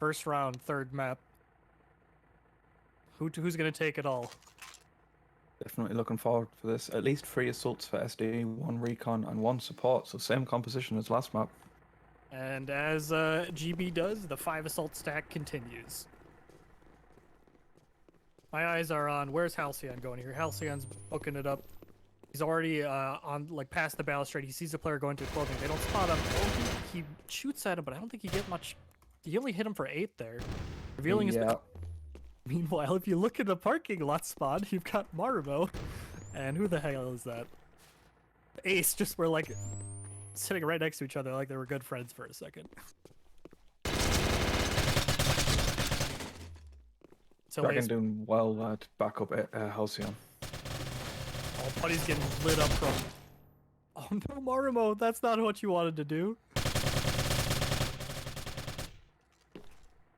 First round, third map. Who's gonna take it all? Definitely looking forward for this. At least 3 assaults for SD, 1 recon, and 1 support. So same composition as last map. And as GB does, the 5 assault stack continues. My eyes are on, where's Halcyon going here? Halcyon's booking it up. He's already on, like, past the balustrade. He sees a player going through clothing. They don't spot him. Oh, he shoots at him, but I don't think he get much. He only hit him for 8 there. Revealing his... Meanwhile, if you look at the parking lot spot, you've got Marumo. And who the hell is that? Ace just were, like, sitting right next to each other like they were good friends for a second. So Dragon doing well to back up Halcyon. Oh, Putty's getting lit up from... Oh no, Marumo, that's not what you wanted to do.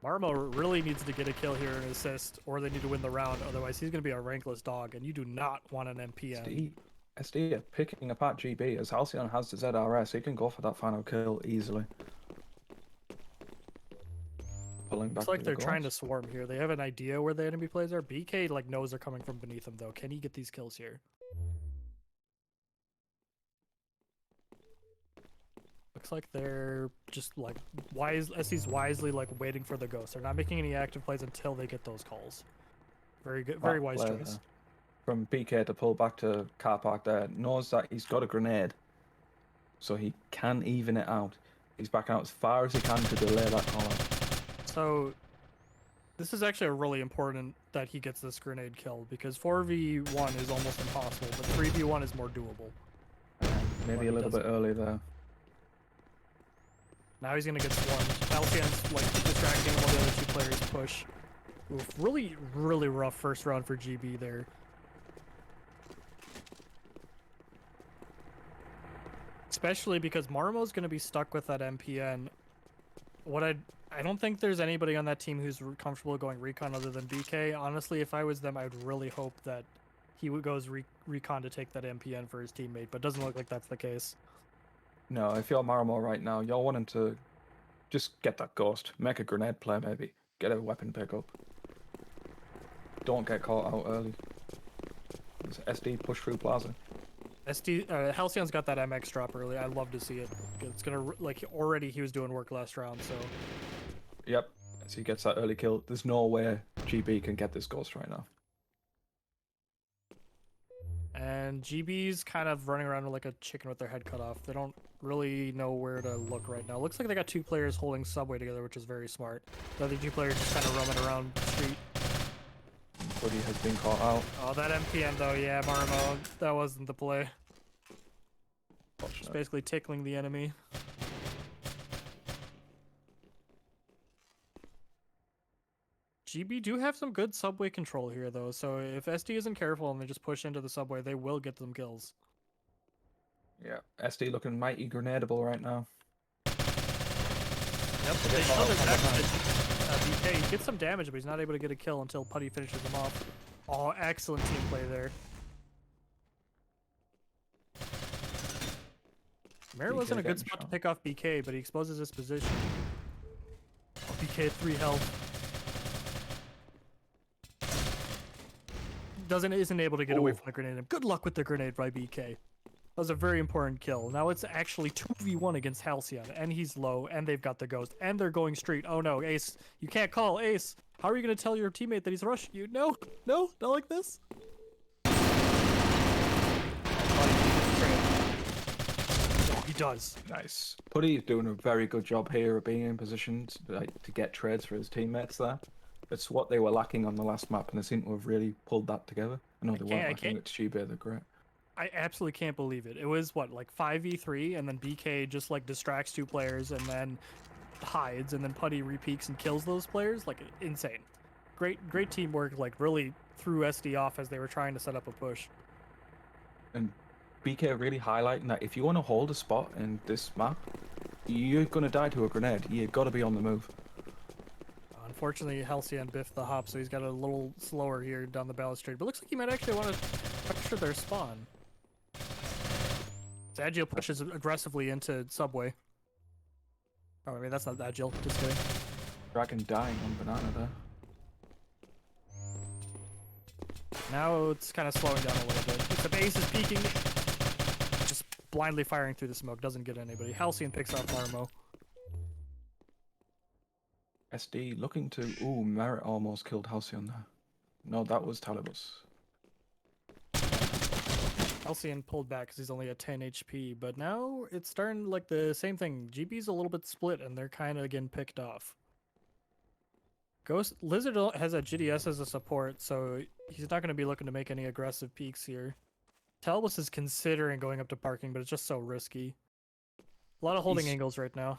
Marumo really needs to get a kill here and assist, or they need to win the round, otherwise he's going to be a rankless dog, and you do not want an MPN. SD are picking apart GB, as Halcyon has the ZRS, he can go for that final kill easily. Looks like they're trying to swarm here. They have an idea where the enemy players are. BK like knows they're coming from beneath him though. Can he get these kills here? Looks like they're just like SD's wisely like waiting for the ghost. They're not making any active plays until they get those calls. Very good, very wise choice. From BK to pull back to car park there, knows that he's got a grenade, so he can even it out. He's backing out as far as he can to delay that call out. So this is actually really important that he gets this grenade kill, because 4v1 is almost impossible, but 3v1 is more doable. Maybe a little bit early there. Now he's gonna get swarmed. Halcyon's like distracting while the other 2 players push. Oof, really rough first round for GB there. Especially because Marumo's gonna be stuck with that MPN. I don't think there's anybody on that team who's comfortable going recon other than BK. Honestly, if I was them, I would really hope that he goes recon to take that MPN for his teammate, but it doesn't look like that's the case. No, if you're Marumo right now, you're wanting to just get that ghost, make a grenade play maybe, get a weapon pickup. Don't get caught out early. SD push through plaza. Halcyon's got that MX drop early. I'd love to see it. It's gonna, like, already he was doing work last round, so. Yep, as he gets that early kill, there's no way GB can get this ghost right now. And GB's kind of running around like a chicken with their head cut off. They don't really know where to look right now. Looks like they got 2 players holding subway together, which is very smart. The other 2 players just kind of roaming around the street. Buddy has been caught out. Oh, that MPN though, yeah, Marumo, that wasn't the play. Just basically tickling the enemy. GB do have some good subway control here though, so if SD isn't careful and they just push into the subway, they will get some kills. Yeah, SD looking mighty grenadable right now. Yep, they show BK. He gets some damage, but he's not able to get a kill until Putty finishes him off. Oh, excellent team play there. Mare was in a good spot to pick off BK, but he exposes his position. Oh, BK at 3 health. Isn't able to get away from the grenade. Good luck with the grenade by BK. That was a very important kill. Now it's actually 2v1 against Halcyon, and he's low, and they've got the ghost, and they're going street. Oh no, Ace, you can't call Ace. How are you going to tell your teammate that he's rushing you? No, not like this. Oh, he does. Nice. Putty is doing a very good job here of being in position to get trades for his teammates there. It's what they were lacking on the last map, and they seem to have really pulled that together. I know they weren't lacking it to GB, they're great. I absolutely can't believe it. It was, what, like 5v3, and then BK just, like, distracts 2 players, and then hides, and then Putty repeaks and kills those players. Like, insane. Great teamwork, like, really threw SD off as they were trying to set up a push. And BK really highlighting that if you want to hold a spot in this map, you're going to die to a grenade. You've got to be on the move. Unfortunately, Halcyon biffed the hop, so he's got a little slower here down the balustrade. But looks like he might actually want to pressure their spawn. Agile pushes aggressively into subway. Oh, I mean, that's not Agile. Just kidding. Dragon dying on banana there. Now it's kind of slowing down a little bit. The base is peeking. Just blindly firing through the smoke. Doesn't get anybody. Halcyon picks up Marmo. SD looking to... Ooh, Merit almost killed Halcyon there. No, that was Talibus. Halcyon pulled back because he's only at 10 HP, but now it's starting like the same thing. GB's a little bit split, and they're kind of getting picked off. Lizard has a GDS as a support, so he's not going to be looking to make any aggressive peaks here. Talibus is considering going up to parking, but it's just so risky. A lot of holding angles right now.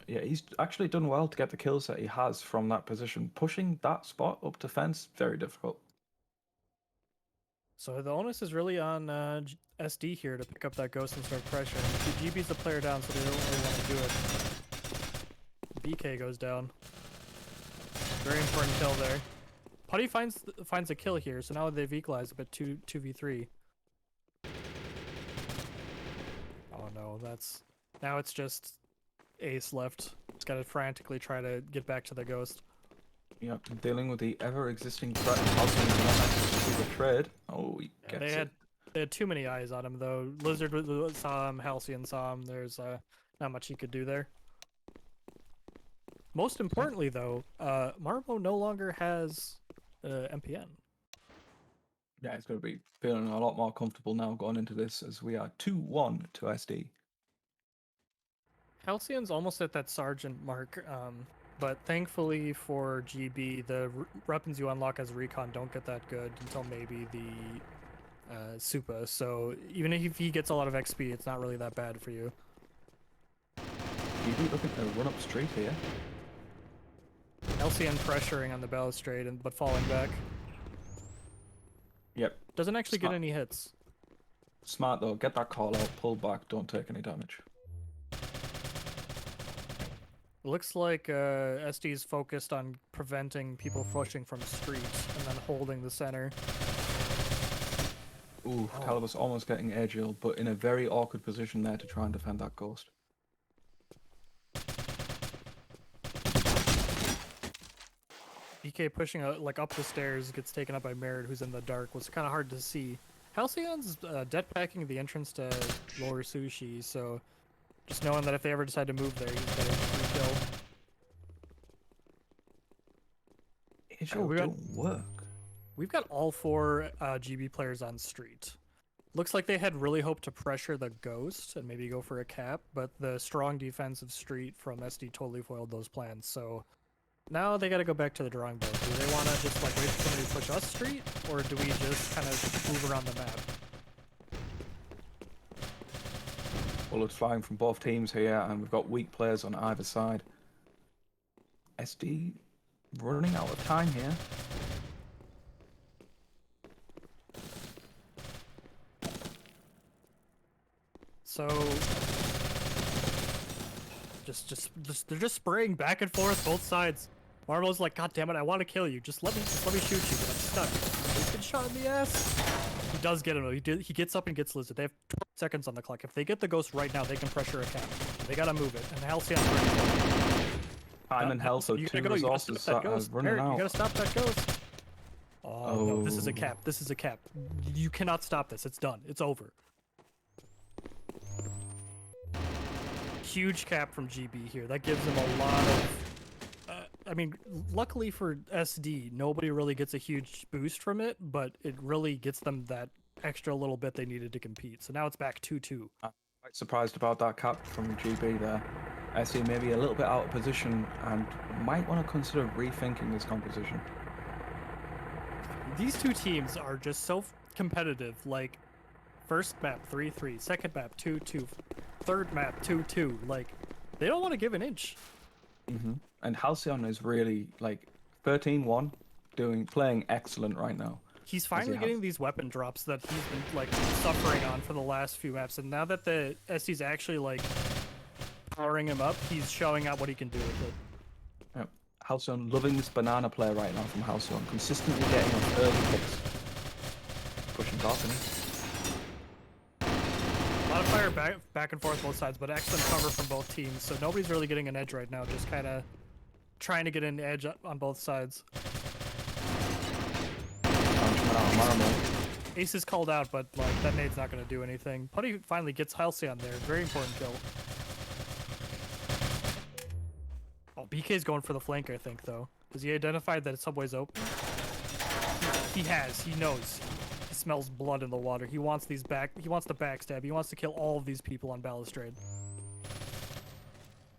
Yeah, he's actually done well to get the kills that he has from that position. Pushing that spot up to fence, very difficult. So the onus is really on SD here to pick up that ghost and start pressure. GB's the player down, so they don't really want to do it. BK goes down. Very important kill there. Putty finds a kill here, so now they've equalized a bit 2v3. Oh no, now it's just Ace left. He's got to frantically try to get back to the ghost. Yep, dealing with the ever-existing threat of Halcyon's not actually the trade. Oh, he gets it. They had too many eyes on him, though. Lizard saw him, Halcyon saw him. There's not much he could do there. Most importantly, though, Marmo no longer has MPN. Yeah, he's going to be feeling a lot more comfortable now going into this, as we are 2-1 to SD. Halcyon's almost at that sergeant mark, but thankfully for GB, the weapons you unlock as recon don't get that good until maybe the Supa. So even if he gets a lot of XP, it's not really that bad for you. GB looking to run up street here. LCN pressuring on the balustrade, but falling back. Yep. Doesn't actually get any hits. Smart though, get that call out, pull back, don't take any damage. Looks like SD is focused on preventing people pushing from streets and then holding the center. Ooh, Talibus almost getting agile, but in a very awkward position there to try and defend that ghost. BK pushing like up the stairs, gets taken up by Merit, who's in the dark. Was kind of hard to see. Halcyon's deathpacking the entrance to Lower Sushi, so just knowing that if they ever decide to move there, he's got to kill. Agile don't work. We've got all 4 GB players on street. Looks like they had really hoped to pressure the ghost and maybe go for a cap, but the strong defensive street from SD totally foiled those plans. So now they got to go back to the drawing board. Do they want to just like wait for somebody to push us street, or do we just kind of move around the map? Bullets flying from both teams here, and we've got weak players on either side. SD running out of time here. So they're just spraying back and forth both sides. Marvel's like, God damn it, I want to kill you. Just let me shoot you, but I'm stuck. He's been shot in the ass. He does get him. He gets up and gets Lizard. They have 12 seconds on the clock. If they get the ghost right now, they can pressure a cap. They gotta move it. And Halcyon's ready. Time and health, so 2 resources are running out. You gotta stop that ghost. Oh, no, this is a cap. This is a cap. You cannot stop this. It's done. It's over. Huge cap from GB here. That gives them a lot of... I mean, luckily for SD, nobody really gets a huge boost from it, but it really gets them that extra little bit they needed to compete. So now it's back 2-2. I'm quite surprised about that cap from GB there. SD maybe a little bit out of position and might want to consider rethinking this composition. These two teams are just so competitive. Like, first map 3-3, second map 2-2, third map 2-2. Like, they don't want to give an inch. And Halcyon is really like 13-1, playing excellent right now. He's finally getting these weapon drops that he's been like suffering on for the last few maps, and now that the SD's actually like powering him up, he's showing out what he can do with it. Yep. Halcyon loving this banana play right now from Halcyon, consistently getting up early picks. Pushing balcony. A lot of fire back and forth both sides, but excellent cover from both teams, so nobody's really getting an edge right now, just kind of trying to get an edge on both sides. Ace is called out, but like that nade's not going to do anything. Putty finally gets Halcyon there. Very important kill. Oh, BK's going for the flank, I think, though. Has he identified that Subway's open? He has. He knows. He smells blood in the water. He wants these back. He wants to backstab. He wants to kill all of these people on Balustrade.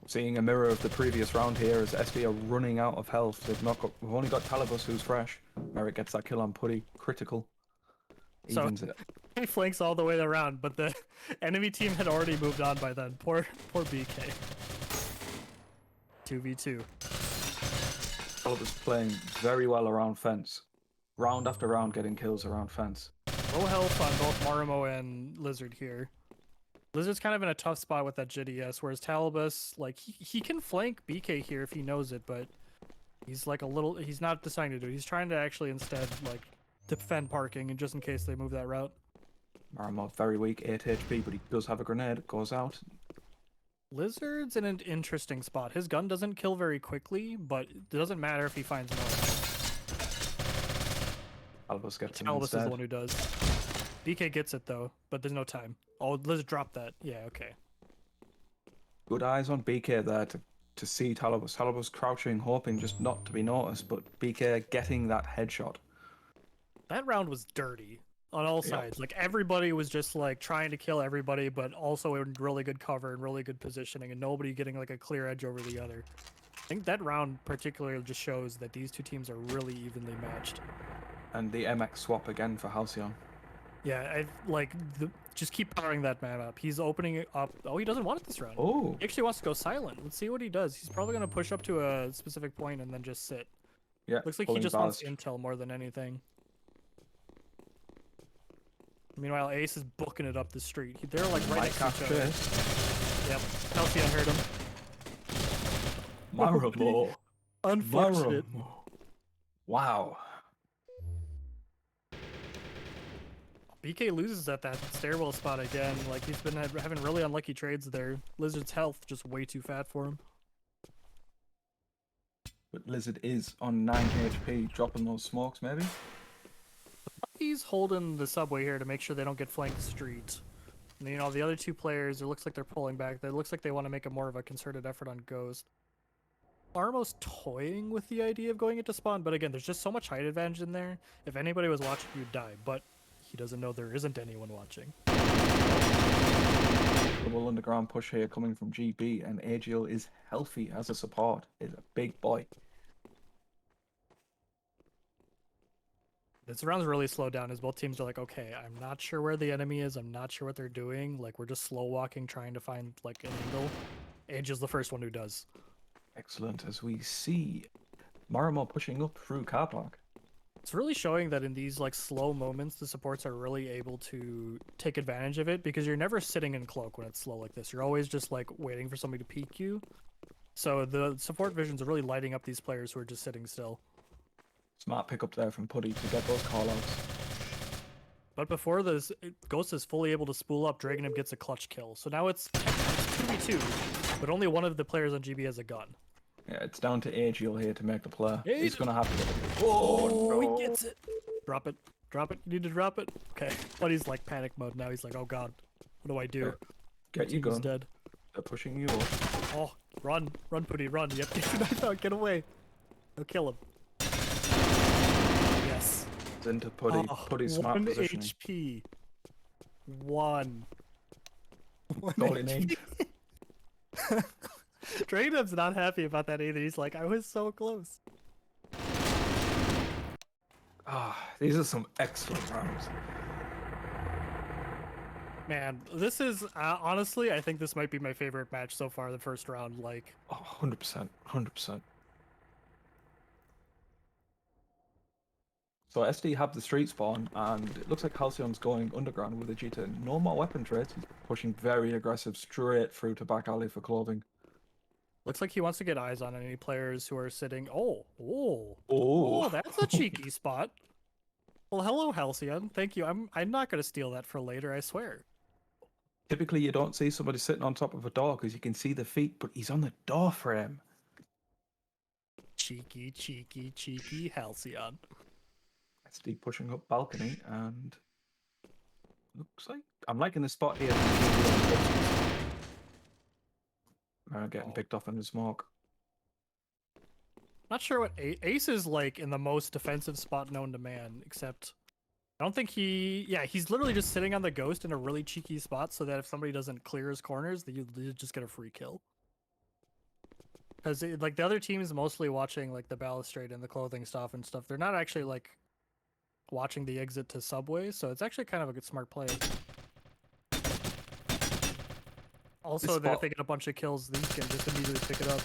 Seeing a mirror of the previous round here as SD are running out of health. We've only got Talibus who's fresh. Merrick gets that kill on Putty. Critical. Evens it. He flanks all the way around, but the enemy team had already moved on by then. Poor BK. 2v2. Talibus playing very well around fence. Round after round getting kills around fence. Low health on both Marimo and Lizard here. Lizard's kind of in a tough spot with that GDS, whereas Talibus, like, he can flank BK here if he knows it, but he's like he's not deciding to do it. He's trying to actually instead, like, defend parking, and just in case they move that route. Marimo very weak, 8 HP, but he does have a grenade. It goes out. Lizard's in an interesting spot. His gun doesn't kill very quickly, but it doesn't matter if he finds more. Talibus gets him Talibus instead. is the one who does. BK gets it, though, but there's no time. Oh, Lizard dropped that. Yeah, okay. Good eyes on BK there to see Talibus. Talibus crouching, hoping just not to be noticed, but BK getting that headshot. That round was dirty on all sides. Like, everybody was just like trying to kill everybody, but also in really good cover and really good positioning, and nobody getting like a clear edge over the other. I think that round particularly just shows that these two teams are really evenly matched. And the MX swap again for Halcyon. Yeah, just keep powering that man up. He's opening it up. Oh, he doesn't want it this round. Oh. He actually wants to go silent. Let's see what he does. He's probably going to push up to a specific point and then just sit. Yeah. Looks like he just wants intel more than anything. Meanwhile, Ace is booking it up the street. They're like right next to each other. Yep. Halcyon heard him. Marimo. Unfortunate. Wow. BK loses at that stairwell spot again. Like, he's been having really unlucky trades there. Lizard's health just way too fat for him. But Lizard is on 9 HP, dropping those smokes maybe. He's holding the subway here to make sure they don't get flanked street. And, you know, the other two players, it looks like they're pulling back. It looks like they want to make a more of a concerted effort on Ghost. Armo's toying with the idea of going into spawn, but again, there's just so much height advantage in there. If anybody was watching, you'd die, but he doesn't know there isn't anyone watching. Double underground push here coming from GB, and Agil is healthy as a support. He's a big boy. This round's really slowed down as both teams are like, okay, I'm not sure where the enemy is. I'm not sure what they're doing. Like, we're just slow walking, trying to find like an angle. Agil's the first one who does. Excellent, as we see Marimo pushing up through car park. It's really showing that in these like slow moments, the supports are really able to take advantage of it, because you're never sitting in cloak when it's slow like this. You're always just like waiting for somebody to peek you. So the support visions are really lighting up these players who are just sitting still. Smart pick up there from Putty to get those callouts. But before this, Ghost is fully able to spool up. Dragonib gets a clutch kill. So now it's 2v2, but only one of the players on GB has a gun. Yeah, it's down to Agil here to make the play. Hey, he's going to have to get it. Oh, no. He gets it. Drop it. Drop it. You need to drop it. Okay. But he's like panic mode now. He's like, oh god, what do I do? Yeah. Get your gun. Dead. They're pushing you up. Oh, run. Run, Putty, run. You have to get your knife out. Get away. They'll kill him. Yes. It's into Putty. Oh, Putty's smart 1 positioning. HP. 1 All you HP. need. Dragonib's not happy about that either. He's like, I was so close. These are some excellent rounds. Man, this is honestly, I think this might be my favorite match so far. The first round, like, 100%, 100%. So SD have the street spawn, and it looks like Halcyon's going underground with a G2. No more weapon trades. He's pushing very aggressive straight through to back alley for clothing. Looks like he wants to get eyes on any players who are sitting. Oh, that's a cheeky spot. Well, hello, Halcyon. Thank you. I'm not gonna steal that for later. I swear. Typically, you don't see somebody sitting on top of a door because you can see the feet, but he's on the door frame. cheeky Halcyon. SD pushing up balcony and looks like I'm liking the spot here. Getting picked off in the smoke. Not sure what Ace is like in the most defensive spot known to man, except I don't think he's literally just sitting on the ghost in a really cheeky spot so that if somebody doesn't clear his corners, you just get a free kill. Because like the other team is mostly watching like the balustrade and the clothing stuff and stuff. They're not actually like watching the exit to subway, so it's actually kind of a good smart play. Also, that if they get a bunch of kills, these can just immediately pick it up.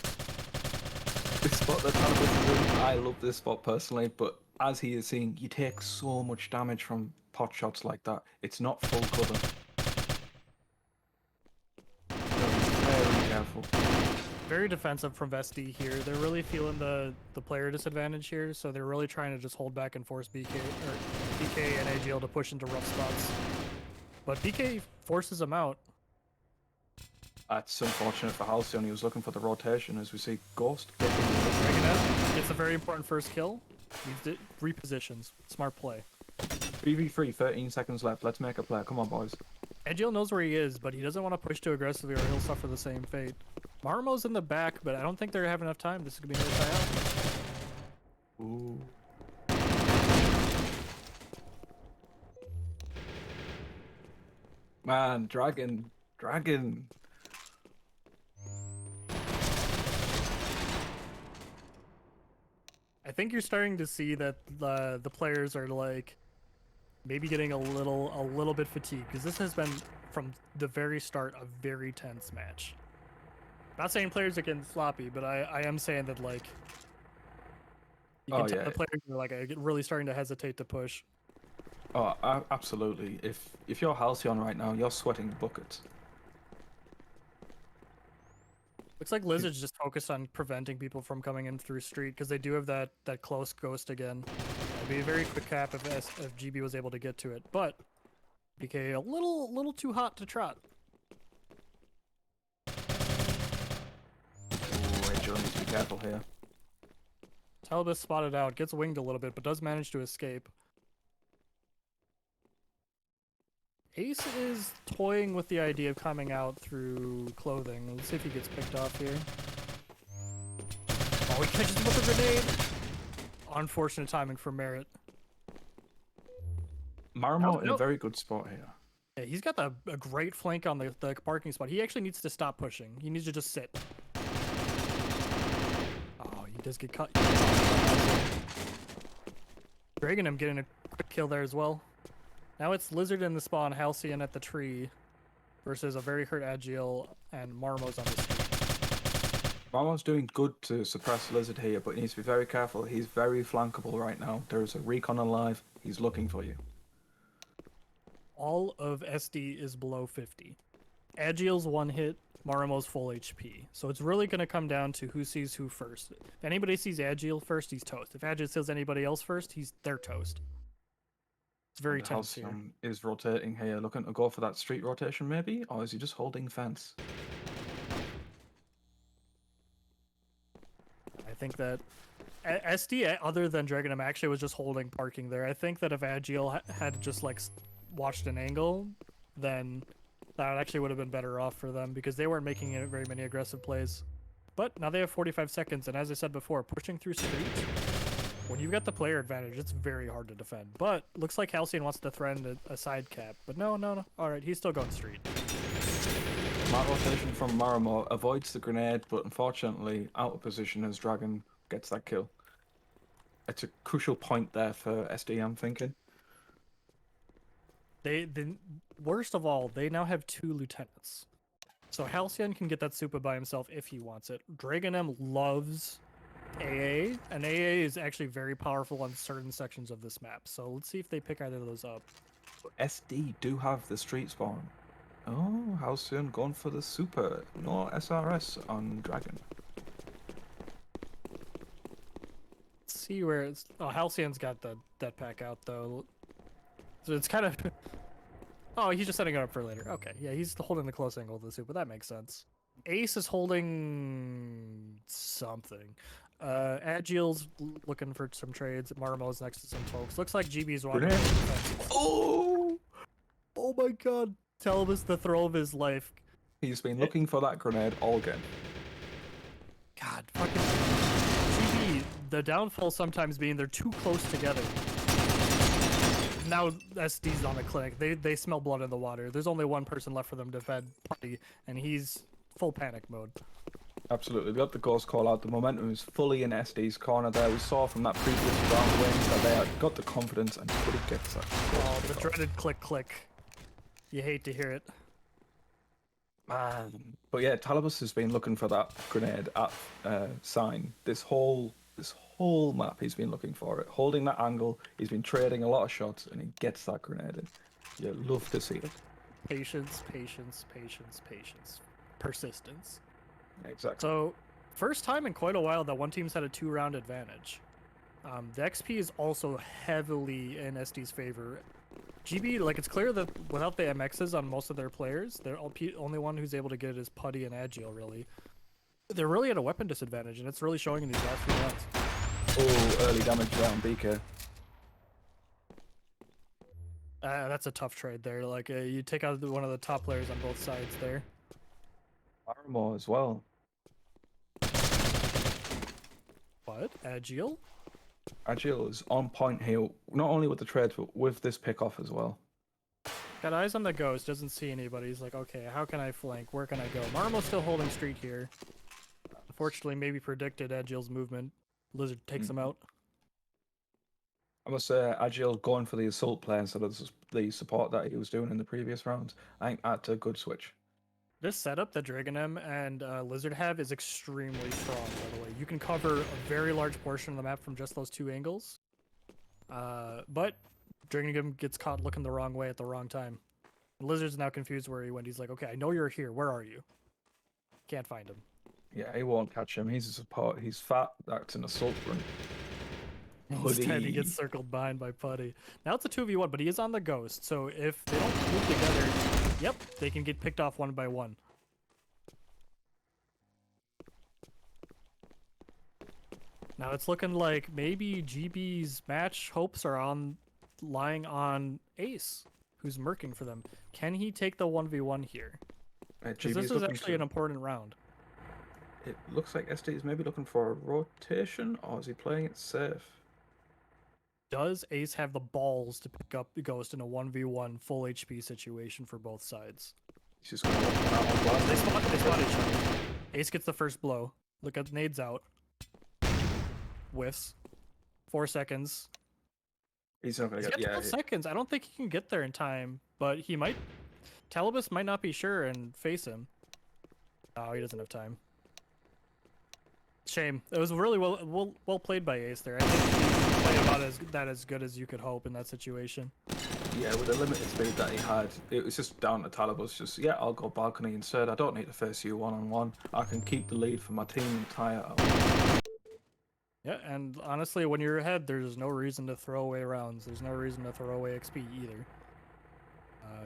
This spot that Thanos is in, I love this spot personally, but as he is seeing, you take so much damage from pot shots like that. It's not full cover. So very careful. Very defensive from SD here. They're really feeling the player disadvantage here, so they're really trying to just hold back and force BK and AGL to push into rough spots. But BK forces them out. That's unfortunate for Halcyon. He was looking for the rotation as we see Ghost get It's a very important first kill. He repositions. Smart play. 3v3, 13 seconds left. Let's make a play. Come on, boys. Agil knows where he is, but he doesn't want to push too aggressively or he'll suffer the same fate. Marmo's in the back, but I don't think they're having enough time. This is going to be another tie out. Ooh. Man, Dragon. I think you're starting to see that the players are like maybe getting a little bit fatigued because this has been from the very start a very tense match. Not saying players are getting sloppy, but I am saying that like you can tell the players are like really starting to hesitate to push. Oh, absolutely. If you're Halcyon right now, you're sweating buckets. Looks like Lizard's just focused on preventing people from coming in through street because they do have that close ghost again. It'd be a very quick cap if GB was able to get to it, but BK a little too hot to trot. Joe needs to be careful here. Talbot spotted out, gets winged a little bit, but does manage to escape. Ace is toying with the idea of coming out through clothing. Let's see if he gets picked off here. Oh, he catches him with a grenade! Unfortunate timing for Merit. Marmo in a very good spot here. Yeah, he's got a great flank on the parking spot. He actually needs to stop pushing. He needs to just sit. Oh, he does get cut. Dragonum getting a quick kill there as well. Now it's Lizard in the spawn, Halcyon at the tree, versus a very hurt Agile and Marmo's on the street. Marmo's doing good to suppress Lizard here, but he needs to be very careful. He's very flankable right now. There's a recon alive. He's looking for you. All of SD is below 50. Agile's one hit, Marmo's full HP. So it's really going to come down to who sees who first. If anybody sees Agile first, he's toast. If Agile sees anybody else first, they're toast. It's very tense here. Is rotating here, looking to go for that street rotation maybe? Or is he just holding fence? I think that SD, other than Dragonum, actually was just holding parking there. I think that if Agile had just like watched an angle, then that actually would have been better off for them because they weren't making very many aggressive plays. But now they have 45 seconds, and as I said before, pushing through streets, when you've got the player advantage, it's very hard to defend. But looks like Halcyon wants to threaten a side cap. But no. All right, he's still going street. Smart rotation from Marimo avoids the grenade, but unfortunately out of position as Dragon gets that kill. It's a crucial point there for SD, I'm thinking. Worst of all, they now have 2 lieutenants. So Halcyon can get that super by himself if he wants it. Dragonum loves AA, and AA is actually very powerful on certain sections of this map. So let's see if they pick either of those up. SD do have the street spawn. Oh, Halcyon going for the super. No SRS on Dragon. Let's see where it's... Oh, Halcyon's got that pack out, though. So it's kind of... Oh, he's just setting it up for later. Okay, yeah, he's holding the close angle of the super. That makes sense. Ace is holding something. Agile's looking for some trades. Marmo's next to some folks. Looks like GB's walking. Grenade. Oh! Oh my god. Talbot's the throw of his life. He's been looking for that grenade all game. God, fucking GB, the downfall sometimes being they're too close together. Now SD's on the clinic. They smell blood in the water. There's only one person left for them to defend Putty, and he's full panic mode. Absolutely. We got the ghost call out. The momentum is fully in SD's corner there. We saw from that previous round wins that they had got the confidence and couldn't get that. Oh, the dreaded click click. You hate to hear it. But yeah, Talibus has been looking for that grenade at sign. This whole map he's been looking for it. Holding that angle, he's been trading a lot of shots and he gets that grenade in. You love to see it. Patience, patience, patience, patience. Persistence. Exactly. So, first time in quite a while that one team's had a 2-round advantage. The XP is also heavily in SD's favor. GB, like, it's clear that without the MXs on most of their players, the only one who's able to get it is Putty and Agile, really. They're really at a weapon disadvantage, and it's really showing in these last few rounds. Oh, early damage around BK. That's a tough trade there. Like, you take out one of the top players on both sides there. Armor as well. What? Agile? Agile is on point here, not only with the trades, but with this pick-off as well. Got eyes on the ghost, doesn't see anybody. He's like, okay, how can I flank? Where can I go? Marmo's still holding street here. Unfortunately, maybe predicted Agile's movement. Lizard takes him out. I must say, Agile going for the assault play instead of the support that he was doing in the previous rounds. I think that's a good switch. This setup that Dragon M and Lizard have is extremely strong, by the way. You can cover a very large portion of the map from just those two angles. But Dragon M gets caught looking the wrong way at the wrong time. Lizard's now confused where he went. He's like, okay, I know you're here. Where are you? Can't find him. Yeah, he won't catch him. He's a support. He's fat. That's an assault run. Instead, he gets circled behind by Putty. Now it's a 2v1, but he is on the ghost. So if they don't move together, yep, they can get picked off one by one. Now it's looking like maybe GB's match hopes are lying on Ace, who's murking for them. Can he take the 1v1 here? Because this is actually an important round. It looks like SD is maybe looking for a rotation, or is he playing it safe? Does Ace have the balls to pick up the Ghost in a 1v1 full HP situation for both sides? He's just going to walk out on blast. They spot each other. Ace gets the first blow. Look at nades out. Whiffs. 4 seconds. He's not going to get... Yeah, 12 seconds. I don't think he can get there in time, but he might... Talibus might not be sure and face him. Oh, he doesn't have time. Shame. It was really well played by Ace there. I think he played about as good as you could hope in that situation. Yeah, with the limited speed that he had, it was just down to Talibus. Just, yeah, I'll go balcony instead. I don't need to face you one-on-one. I can keep the lead for my team entire out. Yeah, and honestly, when you're ahead, there's no reason to throw away rounds. There's no reason to throw away XP either.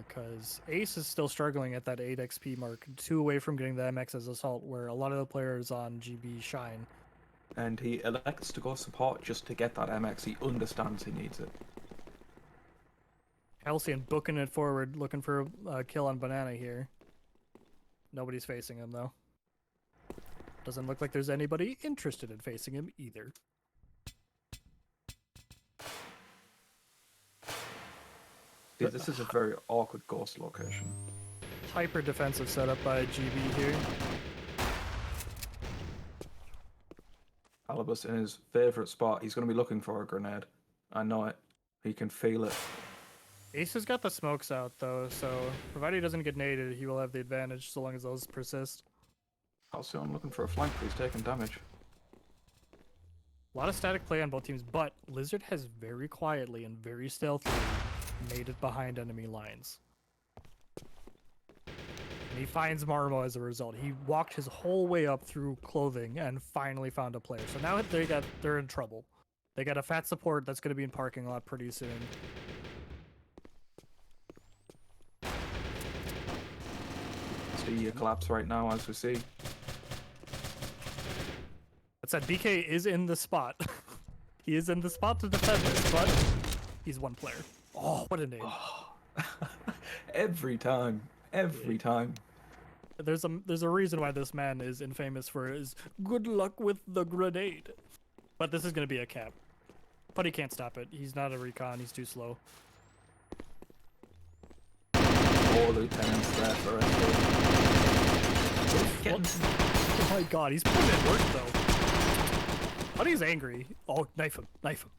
Because Ace is still struggling at that 8 XP mark, 2 away from getting the MX as Assault, where a lot of the players on GB shine. And he elects to go support just to get that MX. He understands he needs it. Halcyon booking it forward, looking for a kill on Banana here. Nobody's facing him, though. Doesn't look like there's anybody interested in facing him either. Yeah, this is a very awkward ghost location. Hyper defensive setup by GB here. Talibus in his favourite spot. He's going to be looking for a grenade. I know it. He can feel it. Ace has got the smokes out, though, so provided he doesn't get naded, he will have the advantage so long as those persist. Halcyon looking for a flank, but he's taking damage. A lot of static play on both teams, but Lizard has very quietly and very stealthily made it behind enemy lines. And he finds Marmo as a result. He walked his whole way up through clothing and finally found a player. So now they're in trouble. They got a fat support that's going to be in parking lot pretty soon. See a collapse right now as we see. said, BK is in the spot. He is in the spot to defend this, but he's one player. Oh, what a name. Every time. Every time. There's a reason why this man is infamous for his good luck with the grenade. But this is going to be a cap. But he can't stop it. He's not a recon. He's too slow. 4 lieutenants there for us. Oh my god, he's putting in work though. But he's angry. Oh, knife him. Knife him.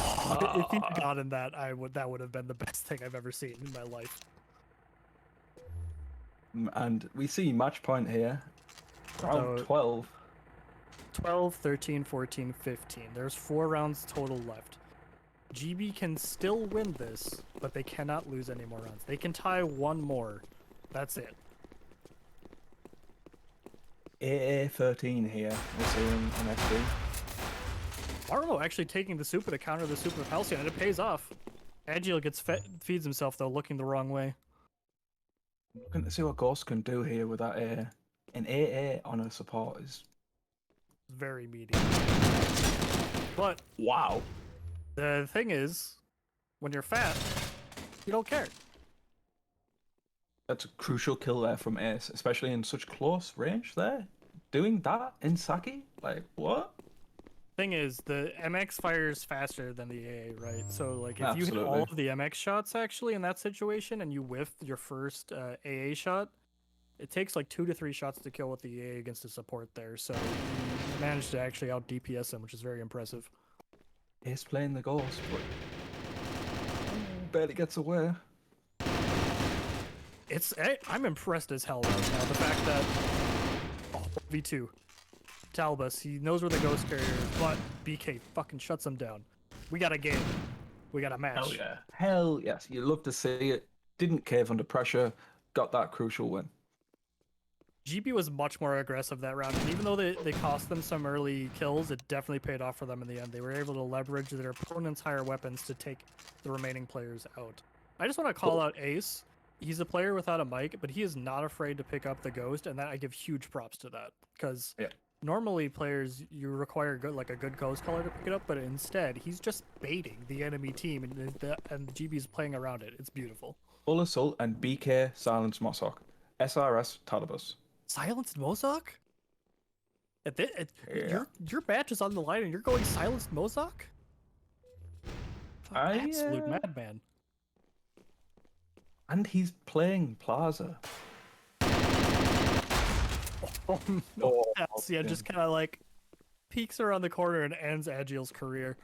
Oh, if he got in that, that would have been the best thing I've ever seen in my life. And we see match point here. Round 12. 12, 13, 14, 15. There's 4 rounds total left. GB can still win this, but they cannot lose any more rounds. They can tie 1 more. That's it. AA 13 here. We're seeing MSD. Marlo actually taking the super to counter the super of Halcyon, and it pays off. Agile feeds himself, though, looking the wrong way. Looking to see what Ghost can do here with that AA. An AA on a support is very meaty. But wow. The thing is, when you're fat, you don't care. That's a crucial kill there from Ace, especially in such close range there. Doing that in Saki? Like, what? Thing is, the MX fires faster than the AA, right? So, like, if you hit all of the MX shots, actually, in that situation, and you whiff your first AA shot, it takes, like, 2 to 3 shots to kill with the AA against a support there. So, you managed to actually out-DPS him, which is very impressive. Ace playing the Ghost, but barely gets away. I'm impressed as hell right now. The fact that V2 Talbus, he knows where the Ghost carrier is, but BK fucking shuts him down. We got a game. We got a match. Hell yeah. Hell yes. You love to see it. Didn't cave under pressure. Got that crucial win. GB was much more aggressive that round, and even though they cost them some early kills, it definitely paid off for them in the end. They were able to leverage their opponent's higher weapons to take the remaining players out. I just want to call out Ace. He's a player without a mic, but he is not afraid to pick up the Ghost, and that I give huge props to that. Because normally players, you require a good Ghost color to pick it up, but instead, he's just baiting the enemy team, and GB's playing around it. It's beautiful. Full Assault and BK Silence Mossock. SRS Talibus. Silenced Mozok? Your match is on the line and you're going Silenced Mozok? Absolute madman. And he's playing Plaza. Oh no. Halcyon just kind of like peeks around the corner and ends Agile's career.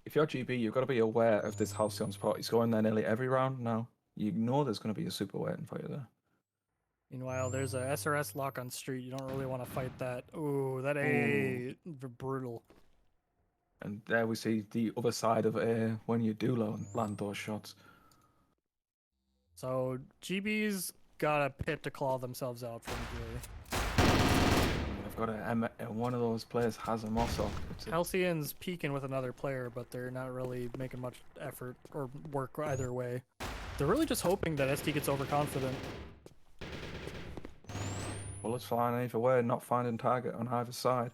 If you're GB, you've got to be aware of this Halcyon spot. He's going there nearly every round now. You know there's going to be a super waiting for you there. Meanwhile, there's a SRS lock on street. You don't really want to fight that. Ooh, that AA, brutal. And there we see the other side of A when you do land those shots. So GB's got a pit to claw themselves out from here. They've got one of those players has a Mossock. Halcyon's peeking with another player, but they're not really making much effort or work either way. They're really just hoping that ST gets overconfident. Bullets flying either way, not finding target on either side.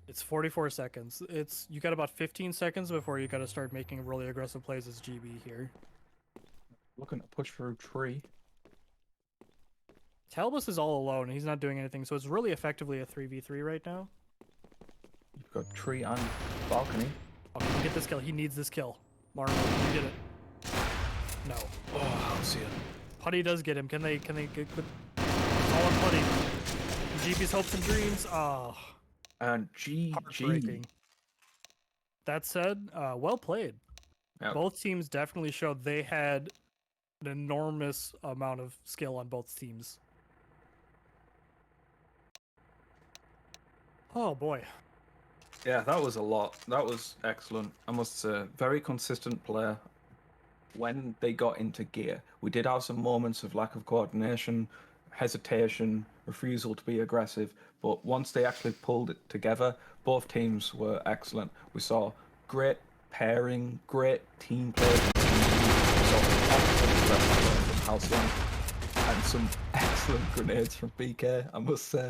It's 44 seconds. You got about 15 seconds before you got to start making really aggressive plays as GB here. Looking to push through tree. Talbus is all alone. He's not doing anything, so it's really effectively a 3v3 right now. You've got tree and balcony. Oh, can get this kill. He needs this kill. Marvel, you get it. No. Oh, I'll see it. Putty does get him. Can they get good? All on Putty. GB's hopes and dreams. Oh. And GG. That said, well played. Yep. Both teams definitely showed they had an enormous amount of skill on both teams. Oh boy. Yeah, that was a lot. That was excellent. I must say, very consistent player. When they got into gear, we did have some moments of lack of coordination, hesitation, refusal to be aggressive, but once they actually pulled it together, both teams were excellent. We saw great pairing, great team play. We saw excellent Halcyon. and some excellent grenades from BK, I must say.